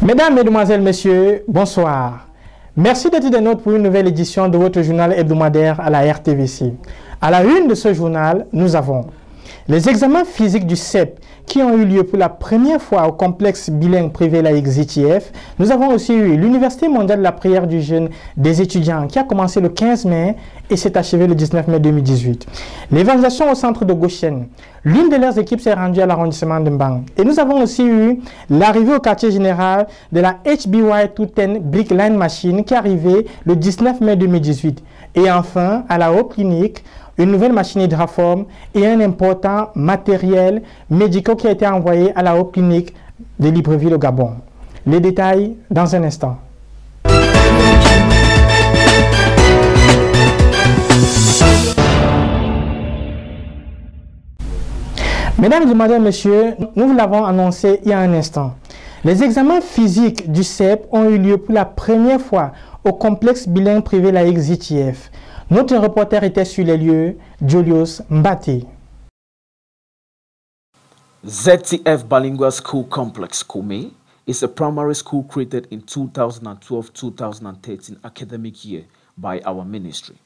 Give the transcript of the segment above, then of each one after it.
Mesdames, Mesdemoiselles, Messieurs, bonsoir. Merci d'être des nôtres pour une nouvelle édition de votre journal hebdomadaire à la RTVC. À la une de ce journal, nous avons les examens physiques du CEP qui ont eu lieu pour la première fois au complexe bilingue privé laïque ZTF. Nous avons aussi eu l'Université mondiale de la prière du jeûne des étudiants qui a commencé le 15 mai et s'est achevée le 19 mai 2018. L'évangélisation au centre de Goshen. L'une de leurs équipes s'est rendue à l'arrondissement de Mbang. Et nous avons aussi eu l'arrivée au quartier général de la HBY 210 Brick Line Machine qui est arrivée le 19 mai 2018. Et enfin, à la Haute Clinique, une nouvelle machine hydraforme et un important matériel médical qui a été envoyé à la Haute Clinique de Libreville au Gabon. Les détails dans un instant. Mesdames, Mesdemoiselles, Messieurs, nous vous l'avons annoncé il y a un instant. Les examens physiques du CEP ont eu lieu pour la première fois au complexe bilingue privé laïque ZTF. Notre reporter était sur les lieux, Julius Mbati. ZTF Bilingual School Complex, Kome, is a primary school created in 2012-2013 academic year by our ministry.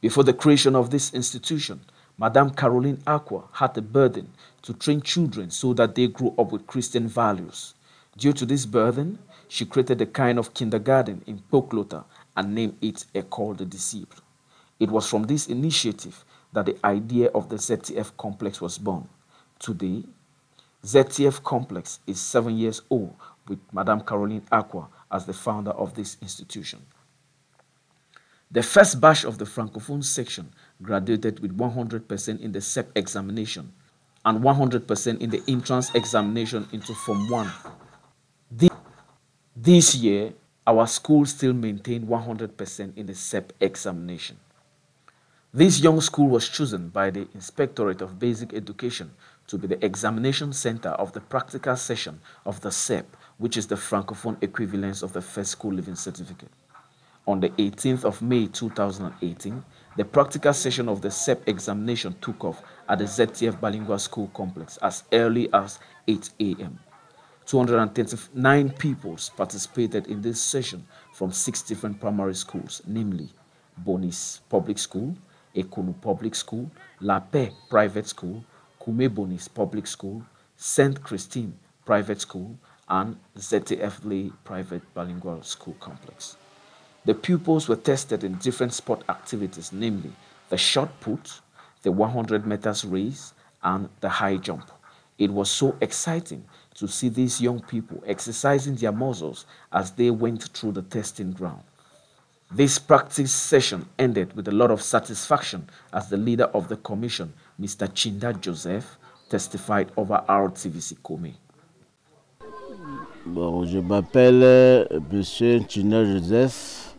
Before the creation of this institution, Madame Caroline Aqua had a burden to train children so that they grow up with Christian values. Due to this burden, she created a kind of kindergarten in Poklota and named it École des Disciples. It was from this initiative that the idea of the ZTF complex was born. Today, ZTF complex is 7 years old with Madame Caroline Aqua as the founder of this institution. The first batch of the Francophone section graduated with 100% in the CEP examination and 100% in the entrance examination into Form 1. This year, our school still maintained 100% in the CEP examination. This young school was chosen by the Inspectorate of Basic Education to be the examination center of the practical session of the CEP, which is the Francophone equivalence of the First School Living Certificate. On the 18th of May 2018, the practical session of the CEP examination took off at the ZTF Bilingual School Complex as early as 8 a.m. 239 pupils participated in this session from 6 different primary schools, namely Bonis Public School, Ekonu Public School, La Paix Private School, Kume Bonis Public School, Saint Christine Private School, and ZTF Lay Private Bilingual School Complex. The pupils were tested in different sport activities, namely the shot put, the 100 meters race, and the high jump. It was so exciting to see these young people exercising their muscles as they went through the testing ground. This practice session ended with a lot of satisfaction as the leader of the commission, Mr. Chinda Joseph, testified over RTVC Kome. Bon, je m'appelle M. Chinda Joseph,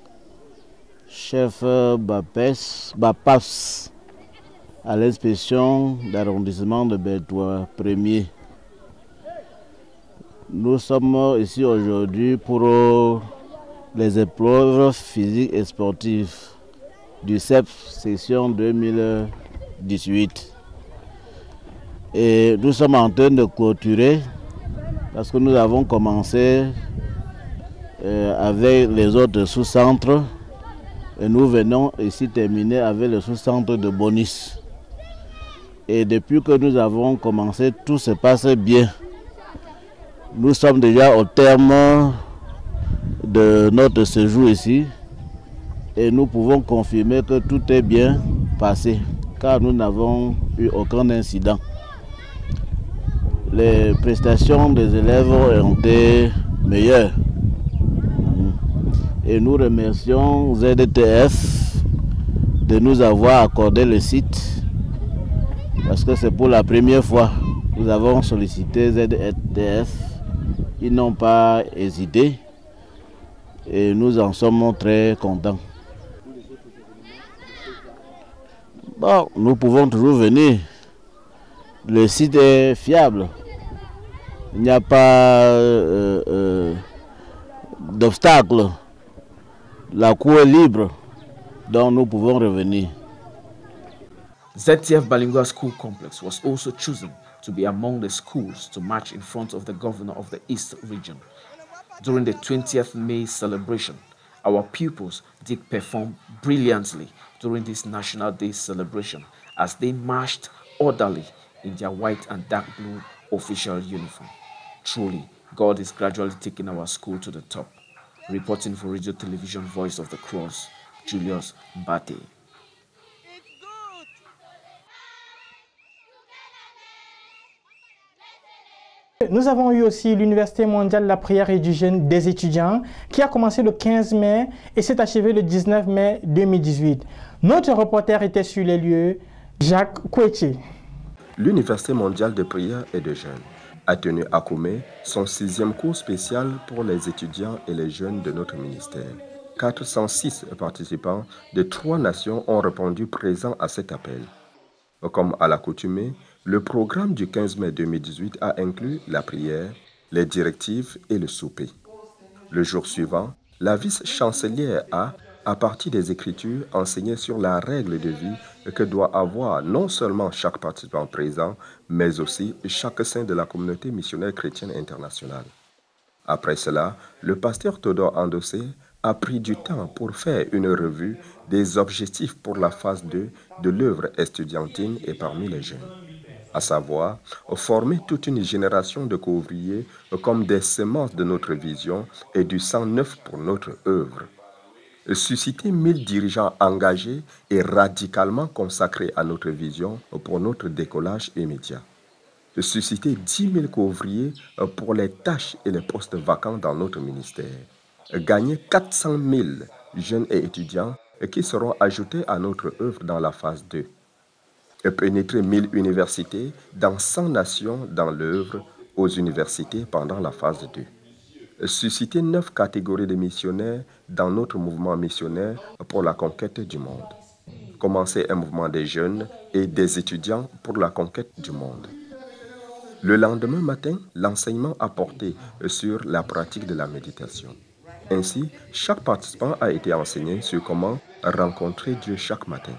chef BAPAS à l'inspection d'arrondissement de Bertois 1er. Nous sommes ici aujourd'hui pour les épreuves physiques et sportives du CEP session 2018. Et nous sommes en train de clôturer parce que nous avons commencé avec les autres sous-centres et nous venons ici terminer avec le sous-centre de Bonis. Et depuis que nous avons commencé, tout se passe bien. Nous sommes déjà au terme de notre séjour ici et nous pouvons confirmer que tout est bien passé car nous n'avons eu aucun incident. Les prestations des élèves ont été meilleures et nous remercions ZTF de nous avoir accordé le site parce que c'est pour la première fois que nous avons sollicité ZTF. Ils n'ont pas hésité et nous en sommes très contents. Bon, nous pouvons toujours venir. Le site est fiable. Il n'y a pas d'obstacle. La cour est libre, donc nous pouvons revenir. ZTF Bilingual School Complex was also chosen to be among the schools to march in front of the governor of the East region. During the 20th May celebration, our pupils did perform brilliantly during this National Day celebration as they marched orderly in their white and dark blue official uniform. Truly, God is gradually taking our school to the top. Reporting for Radio Television Voice of the Cross, Julius Mbate. Nous avons eu aussi l'Université mondiale de la prière et du jeûne des étudiants qui a commencé le 15 mai et s'est achevé le 19 mai 2018. Notre reporter était sur les lieux, Jacques Kouechi. L'Université mondiale de prière et de jeûne a tenu à Koumé son 6e cours spécial pour les étudiants et les jeunes de notre ministère. 406 participants de 3 nations ont répondu présents à cet appel. Comme à l'accoutumée, le programme du 15 mai 2018 a inclus la prière, les directives et le souper. Le jour suivant, la vice-chancelière a, à partir des Écritures, enseigné sur la règle de vie que doit avoir non seulement chaque participant présent, mais aussi chaque saint de la communauté missionnaire chrétienne internationale. Après cela, le pasteur Théodore Andossé a pris du temps pour faire une revue des objectifs pour la phase 2 de l'œuvre estudiantine et parmi les jeunes, à savoir former toute une génération de couvriers comme des semences de notre vision et du sang neuf pour notre œuvre, susciter 1000 dirigeants engagés et radicalement consacrés à notre vision pour notre décollage immédiat, susciter 10 000 couvriers pour les tâches et les postes vacants dans notre ministère, gagner 400 000 jeunes et étudiants qui seront ajoutés à notre œuvre dans la phase 2, pénétrer 1000 universités dans 100 nations dans l'œuvre aux universités pendant la phase 2, susciter 9 catégories de missionnaires dans notre mouvement missionnaire pour la conquête du monde, commencer un mouvement des jeunes et des étudiants pour la conquête du monde. Le lendemain matin, l'enseignement a porté sur la pratique de la méditation. Ainsi, chaque participant a été enseigné sur comment rencontrer Dieu chaque matin.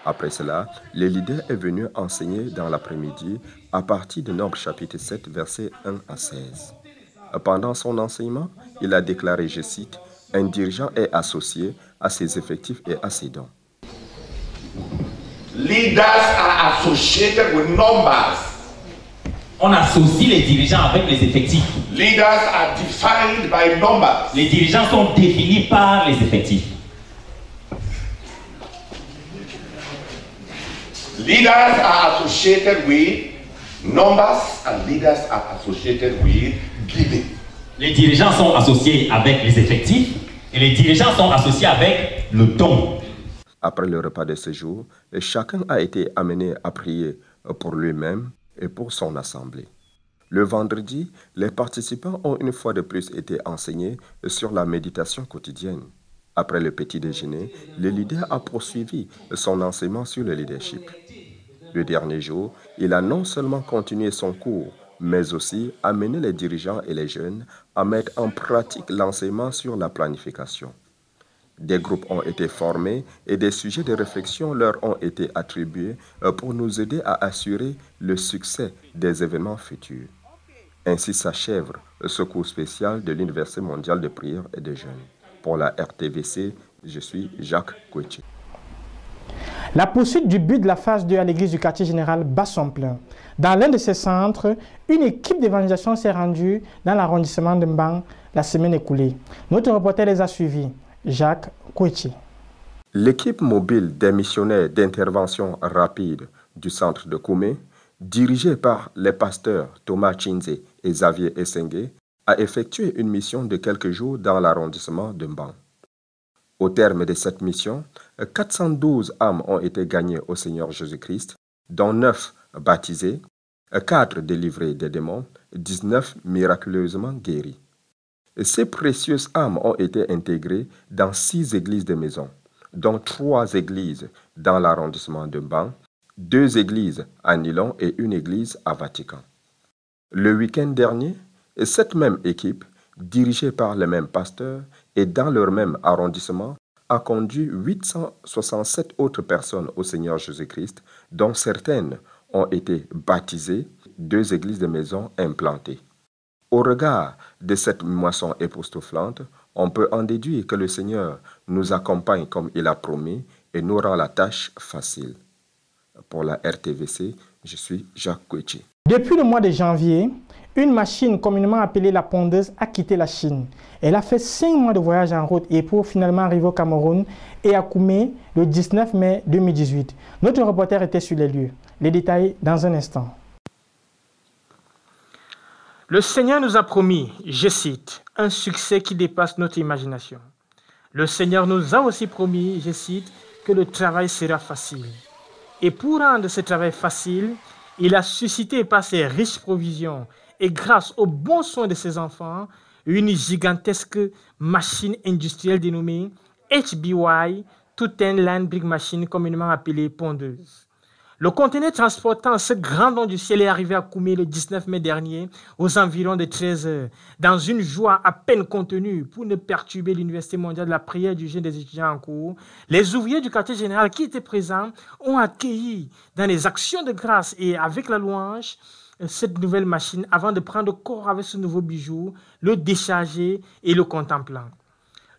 Après cela, le leader est venu enseigner dans l'après-midi à partir de Nombre chapitre 7, versets 1 à 16. Pendant son enseignement, il a déclaré, je cite, « Un dirigeant est associé à ses effectifs et à ses dons. » Leaders are associated with numbers. On associe les dirigeants avec les effectifs. Leaders are defined by numbers. Les dirigeants sont définis par les effectifs. Leaders are associated with numbers and leaders are associated with giving. Les dirigeants sont associés avec les effectifs et les dirigeants sont associés avec le don. Après le repas de ce jour, chacun a été amené à prier pour lui-même et pour son assemblée. Le vendredi, les participants ont une fois de plus été enseignés sur la méditation quotidienne. Après le petit déjeuner, le leader a poursuivi son enseignement sur le leadership. Le dernier jour, il a non seulement continué son cours, mais aussi amené les dirigeants et les jeunes à mettre en pratique l'enseignement sur la planification. Des groupes ont été formés et des sujets de réflexion leur ont été attribués pour nous aider à assurer le succès des événements futurs. Ainsi s'achève ce cours spécial de l'Université mondiale de prière et de jeûne. Pour la RTVC, je suis Jacques Kouechi. La poursuite du but de la phase 2 à l'église du quartier général bat son plein. Dans l'un de ces centres, une équipe d'évangélisation s'est rendue dans l'arrondissement de Mbang la semaine écoulée. Notre reporter les a suivis, Jacques Kouechi. L'équipe mobile des missionnaires d'intervention rapide du centre de Koumé, dirigée par les pasteurs Thomas Chinze et Xavier Essengue, a effectué une mission de quelques jours dans l'arrondissement de Mbang. Au terme de cette mission, 412 âmes ont été gagnées au Seigneur Jésus-Christ, dont 9 baptisées, 4 délivrées des démons, 19 miraculeusement guéries. Ces précieuses âmes ont été intégrées dans 6 églises de maison, dont 3 églises dans l'arrondissement de Mbang, 2 églises à Nilon et une église à Vatican. Le week-end dernier, cette même équipe, dirigée par les mêmes pasteurs et dans leur même arrondissement, a conduit 867 autres personnes au Seigneur Jésus-Christ, dont certaines ont été baptisées, 2 églises de maison implantées. Au regard de cette moisson époustouflante, on peut en déduire que le Seigneur nous accompagne comme il a promis et nous rend la tâche facile. Pour la RTVC, je suis Jacques Kouechi. Depuis le mois de janvier, une machine communément appelée la pondeuse a quitté la Chine. Elle a fait 5 mois de voyage en route et pour finalement arriver au Cameroun et à Koumé le 19 mai 2018. Notre reporter était sur les lieux. Les détails dans un instant. Le Seigneur nous a promis, je cite, un succès qui dépasse notre imagination. Le Seigneur nous a aussi promis, je cite, que le travail sera facile. Et pour rendre ce travail facile, il a suscité par ses riches provisions et grâce aux bons soins de ses enfants, une gigantesque machine industrielle dénommée HBY, Two-Ten Line Brick Machine, communément appelée pondeuse. Le conteneur transportant ce grand don du ciel est arrivé à Koumé le 19 mai dernier, aux environs de 13 heures, dans une joie à peine contenue pour ne perturber l'Université mondiale de la prière du jeûne des étudiants en cours. Les ouvriers du quartier général qui étaient présents ont accueilli dans les actions de grâce et avec la louange cette nouvelle machine avant de prendre corps avec ce nouveau bijou, le décharger et le contemplant.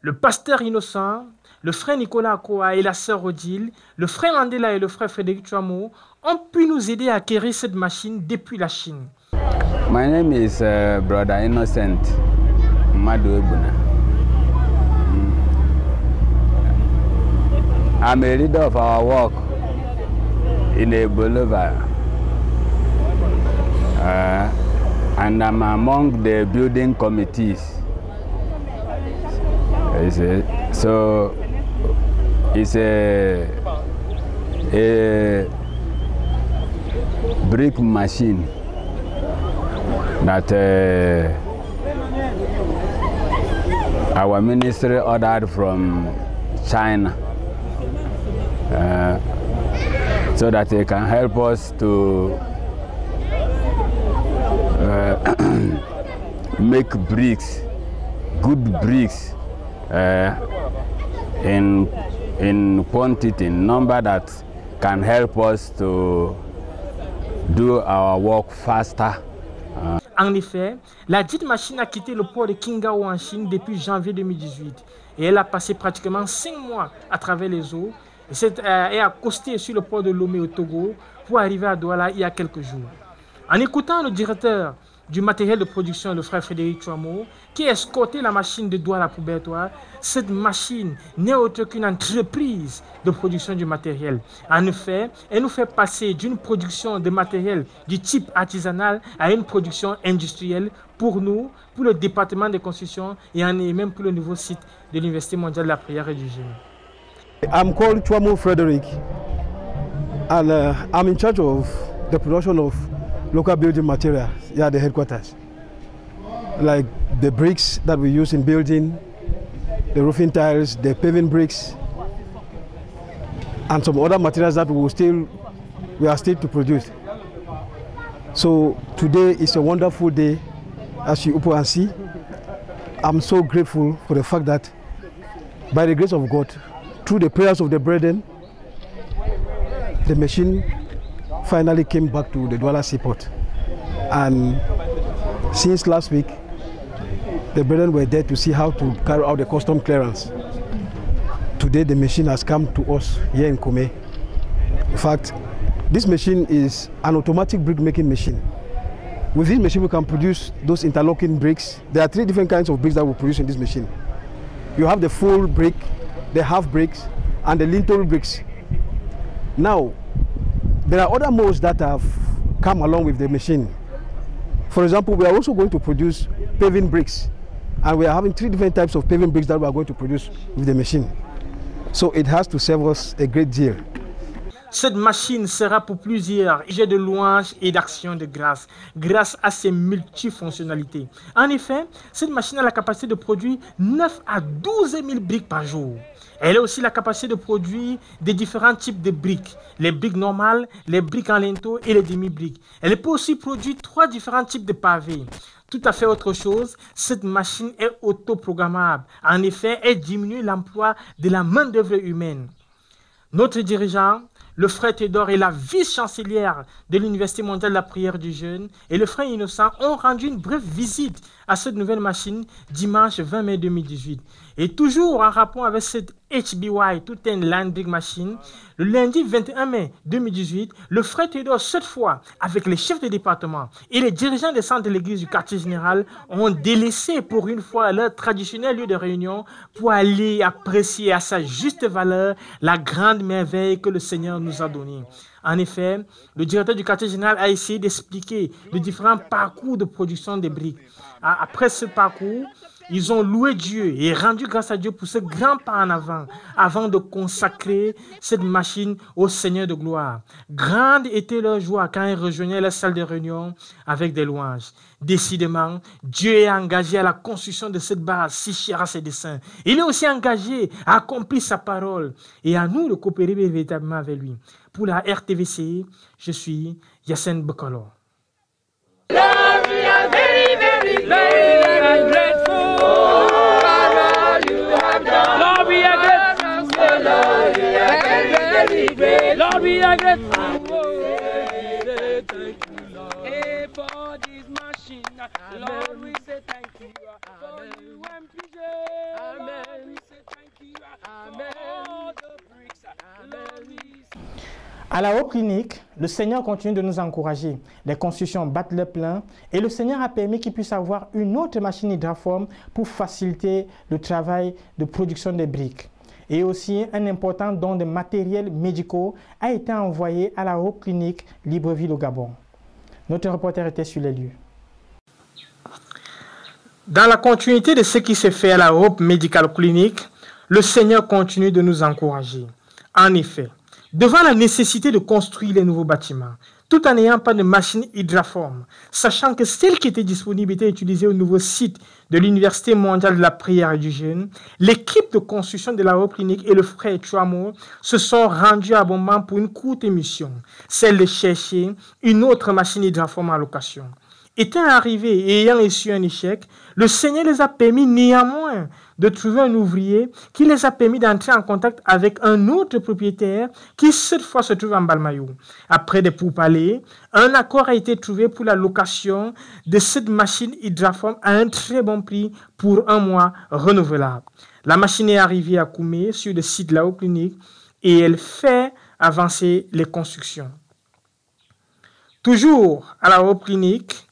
Le pasteur Innocent, le frère Nicolas Akoa et la sœur Odile, le frère Mandela et le frère Frédéric Chouamou ont pu nous aider à acquérir cette machine depuis la Chine. My name is Brother Innocent Madouebuna. I'm a leader of our work in a boulevard. And I'm among the building committees. So it's a brick machine that our ministry ordered from China so that they can help us to make bricks, good bricks, in quantity, in number that can help us to do our work faster. En effet, la dite machine a quitté le port de Qingdao en Chine depuis janvier 2018 et elle a passé pratiquement 5 mois à travers les eaux et a accosté sur le port de Lomé au Togo pour arriver à Douala il y a quelques jours. En écoutant le directeur du matériel de production, le frère Frédéric Chouamou, qui a escorté la machine de Douala pour Bertois, cette machine n'est autre qu'une entreprise de production du matériel. En effet, elle nous fait passer d'une production de matériel du type artisanal à une production industrielle pour nous, pour le département de construction et même pour le nouveau site de l'Université mondiale de la prière et du jeûne. I'm called Chouamou Frederick and I'm in charge of the production of local building materials here at the headquarters, like the bricks that we use in building, the roofing tiles, the paving bricks, and some other materials that we are still to produce. So today is a wonderful day, as you can see. I'm so grateful for the fact that by the grace of God, through the prayers of the brethren, the machine finally came back to the Douala Seaport. And since last week, the brethren were there to see how to carry out the custom clearance. Today, the machine has come to us here in Koumé. In fact, this machine is an automatic brick making machine. With this machine, we can produce those interlocking bricks. There are 3 different kinds of bricks that we produce in this machine. You have the full brick, the half bricks, and the lintel bricks. Now, there are other molds that have come along with the machine. For example, we are also going to produce paving bricks, and we are having 3 different types of paving bricks that we are going to produce with the machine. So it has to serve us a great deal. Cette machine sera pour plusieurs jets de louanges et d'actions de grâce, grâce à ses multifonctionnalités. En effet, cette machine a la capacité de produire 9 à 12 000 briques par jour. Elle a aussi la capacité de produire des différents types de briques, les briques normales, les briques en linteau et les demi-briques. Elle peut aussi produire 3 différents types de pavés. Tout à fait autre chose, cette machine est autoprogrammable. En effet, elle diminue l'emploi de la main-d'œuvre humaine. Notre dirigeant, le frère Théodore est la vice-chancelière de l'Université mondiale de la prière du jeûne et le frère Innocent ont rendu une brève visite à cette nouvelle machine dimanche 20 mai 2018. Et toujours en rapport avec cette HBY, tout un landing machine, le lundi 21 mai 2018, le frère Théodore, cette fois, avec les chefs de département et les dirigeants des centres de l'église du quartier général, ont délaissé pour une fois leur traditionnel lieu de réunion pour aller apprécier à sa juste valeur la grande merveille que le Seigneur nous a donnée. En effet, le directeur du quartier général a essayé d'expliquer les différents parcours de production des briques. Après ce parcours, ils ont loué Dieu et rendu grâce à Dieu pour ce grand pas en avant de consacrer cette machine au Seigneur de gloire. Grande était leur joie quand ils rejoignaient la salle de réunion avec des louanges. Décidément, Dieu est engagé à la construction de cette base si chère à ses desseins. Il est aussi engagé à accomplir sa parole et à nous de coopérer véritablement avec lui. Pour la RTVC, je suis Yassine Bekolo. Lord, we are very, very, very grateful for all you have done. Lord, we are grateful. Lord, we are very, very grateful. Lord, we are grateful. Thank you, Lord. Hey, for this machine. Lord, we say thank you. For you and PJ. Lord, we say thank you. For all the bricks. Lord, we say. À la Hope Clinique, le Seigneur continue de nous encourager. Les constructions battent le plein et le Seigneur a permis qu'il puisse avoir une autre machine hydraforme pour faciliter le travail de production des briques. Et aussi, un important don de matériels médicaux a été envoyé à la Hope Clinique Libreville au Gabon. Notre reporter était sur les lieux. Dans la continuité de ce qui s'est fait à la Hope Medical Clinic, le Seigneur continue de nous encourager. En effet, devant la nécessité de construire les nouveaux bâtiments, tout en n'ayant pas de machine hydraforme, sachant que celle qui était disponible était utilisée au nouveau site de l'Université mondiale de la prière et du jeûne, l'équipe de construction de la Hope Clinique et le frère Chouamo se sont rendus à Bomban pour une courte émission, celle de chercher une autre machine hydraforme en location. Étant arrivés et ayant reçu un échec, le Seigneur les a permis néanmoins de trouver un ouvrier qui les a permis d'entrer en contact avec un autre propriétaire qui cette fois se trouve en Balmayou. Après des pourparlers, un accord a été trouvé pour la location de cette machine hydraforme à un très bon prix pour 1 mois renouvelable. La machine est arrivée à Koumé sur le site de la Hope Clinique et elle fait avancer les constructions. Toujours à la Hope Clinique,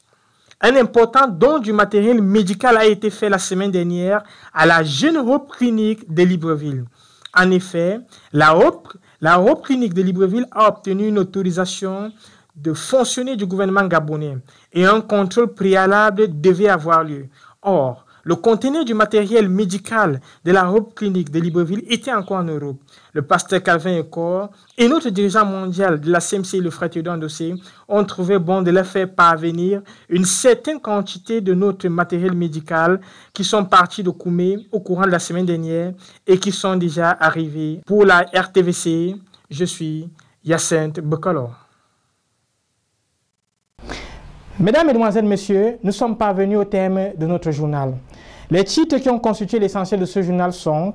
un important don du matériel médical a été fait la semaine dernière à la jeune Hope Clinique de Libreville. En effet, la Hope Clinique de Libreville a obtenu une autorisation de fonctionner du gouvernement gabonais et un contrôle préalable devait avoir lieu. Or, le conteneur du matériel médical de la Hope Clinique de Libreville était encore en Europe. Le pasteur Calvin Ecor et notre dirigeant mondial de la CMC, le frère Théodore Ndossé, ont trouvé bon de leur faire parvenir une certaine quantité de notre matériel médical qui sont partis de Koumé au courant de la semaine dernière et qui sont déjà arrivés. Pour la RTVC, je suis Yassine Bekolo. Mesdames, Mesdemoiselles, Messieurs, nous sommes parvenus au terme de notre journal. Les titres qui ont constitué l'essentiel de ce journal sont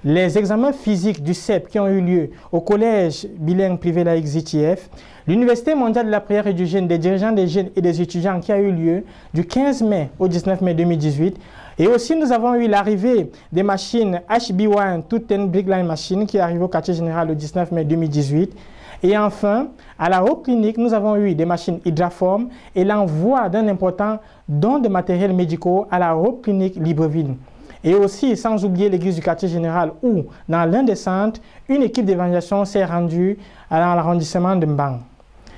les examens physiques du CEP qui ont eu lieu au collège bilingue privé laïque ZTF, l'Université mondiale de la prière et du jeûne des dirigeants des jeunes et des étudiants qui a eu lieu du 15 mai au 19 mai 2018. Et aussi, nous avons eu l'arrivée des machines HB1, toute une Big Line machine qui est arrivée au quartier général le 19 mai 2018. Et enfin, à la Hope Clinique, nous avons eu des machines hydraformes et l'envoi d'un important don de matériel médicaux à la Hope Clinique Libreville. Et aussi, sans oublier l'église du quartier général où, dans l'un des centres, une équipe d'évangélisation s'est rendue dans l'arrondissement de Mbang.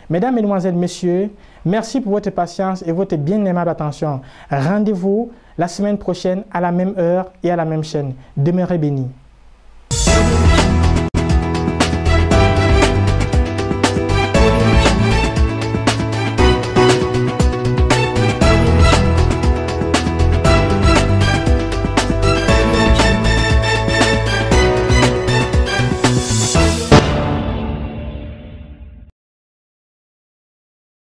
Mesdames, Mesdemoiselles, Messieurs, merci pour votre patience et votre bien aimable attention. Rendez-vous la semaine prochaine à la même heure et à la même chaîne. Demeurez bénis.